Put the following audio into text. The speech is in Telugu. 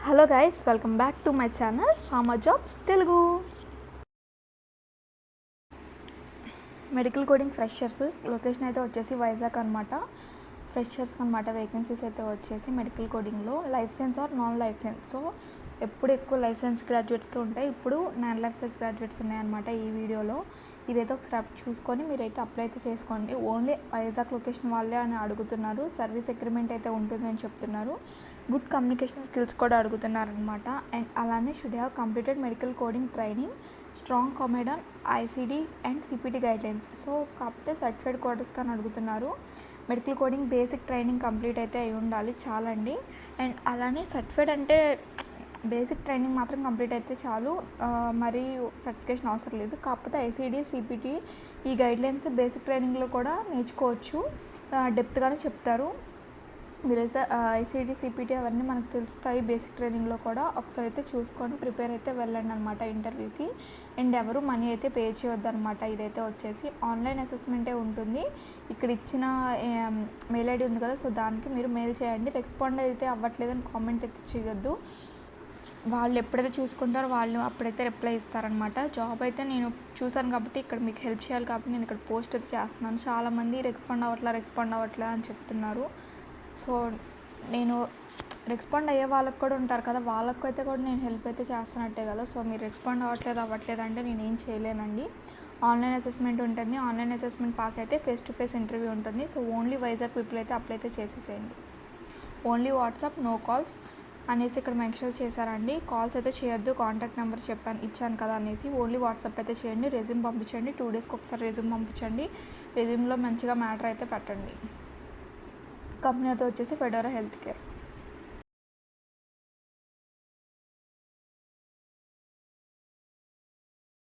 Hello guys, welcome back to my channel pharma jobs Telugu. Medical coding freshers location అయితే వచ్చేసి వైజాగ్ అనమాట. ఫ్రెషర్స్ అనమాట వేకెన్సీస్ అయితే వచ్చేసి మెడికల్ కోడింగ్లో life science or non life science. So ఎప్పుడు ఎక్కువ లైఫ్ సైన్స్ గ్రాడ్యుయేట్స్కి ఉంటాయి, ఇప్పుడు నాన్ లైఫ్ సైన్స్ గ్రాడ్యుయేట్స్ ఉన్నాయన్నమాట ఈ వీడియోలో. ఇదైతే ఒకసారి చూసుకొని మీరైతే అప్లై అయితే చేసుకోండి. ఓన్లీ వైజాగ్ లొకేషన్ వాళ్ళే అని అడుగుతున్నారు. సర్వీస్ అగ్రిమెంట్ అయితే ఉంటుందని చెప్తున్నారు. గుడ్ కమ్యూనికేషన్ స్కిల్స్ కూడా అడుగుతున్నారనమాట. అండ్ అలానే should have completed medical coding training, strong command on ICD and CPT guidelines. So కాకపోతే సర్టిఫైడ్ కోర్సెస్ కానీ అడుగుతున్నారు. Medical coding basic training complete అయితే అయి ఉండాలి చాలండి. అండ్ అలానే సర్టిఫైడ్ అంటే బేసిక్ ట్రైనింగ్ మాత్రం కంప్లీట్ అయితే చాలు, మరి సర్టిఫికేషన్ అవసరం లేదు. కాకపోతే ఐసీడీ సిపిటి ఈ గైడ్లైన్స్ బేసిక్ ట్రైనింగ్లో కూడా నేర్చుకోవచ్చు, డెప్త్గానే చెప్తారు. మీరు ఐసీడీ సిపిటి అవన్నీ మనకు తెలుస్తాయి బేసిక్ ట్రైనింగ్లో కూడా. ఒకసారి అయితే చూసుకొని ప్రిపేర్ అయితే వెళ్ళండి అనమాట ఇంటర్వ్యూకి. అండ్ ఎవరు మనీ అయితే పే చేయొద్దు అనమాట. ఇదైతే వచ్చేసి ఆన్లైన్ అసెస్మెంటే ఉంటుంది. ఇక్కడ ఇచ్చిన మెయిల్ ఐడి ఉంది కదా, సో దానికి మీరు మెయిల్ చేయండి. రెస్పాండ్ అయితే అవ్వట్లేదని కామెంట్ అయితే చేయొద్దు. వాళ్ళు ఎప్పుడైతే చూసుకుంటారో వాళ్ళు అప్పుడైతే రిప్లై ఇస్తారనమాట. జాబ్ అయితే నేను చూసాను కాబట్టి ఇక్కడ మీకు హెల్ప్ చేయాలి కాబట్టి నేను ఇక్కడ పోస్ట్ అయితే చేస్తున్నాను. చాలామంది రెస్పాండ్ అవ్వట్లే అని చెప్తున్నారు. సో నేను రెస్పాండ్ అయ్యే వాళ్ళకి కూడా ఉంటారు కదా, వాళ్ళకు అయితే కూడా నేను హెల్ప్ అయితే చేస్తున్నట్టే కదా. సో మీరు రెస్పాండ్ అవ్వట్లేదు అంటే నేను ఏం చేయలేనండి. ఆన్లైన్ అసెస్మెంట్ ఉంటుంది. ఆన్లైన్ అసెస్మెంట్ పాస్ అయితే ఫేస్ టు ఫేస్ ఇంటర్వ్యూ ఉంటుంది. సో ఓన్లీ వైజాగ్ పీపుల్ అయితే అప్లై అయితే చేసేసేయండి. ఓన్లీ వాట్సాప్, నో కాల్స్ అనేసి ఇక్కడ మెన్షన్ చేశారండి. కాల్స్ అయితే చేయొద్దు, కాంటాక్ట్ నెంబర్ ఇచ్చాను కదా అనేసి. ఓన్లీ వాట్సాప్ అయితే చేయండి. రెజ్యూమ్ పంపించండి, 2 డేస్కి ఒకసారి రెజ్యూమ్ పంపించండి. రెజ్యూమ్లో మంచిగా మ్యాటర్ అయితే పెట్టండి. కంపెనీ అయితే వచ్చేసి ఫెడోరా హెల్త్ కేర్.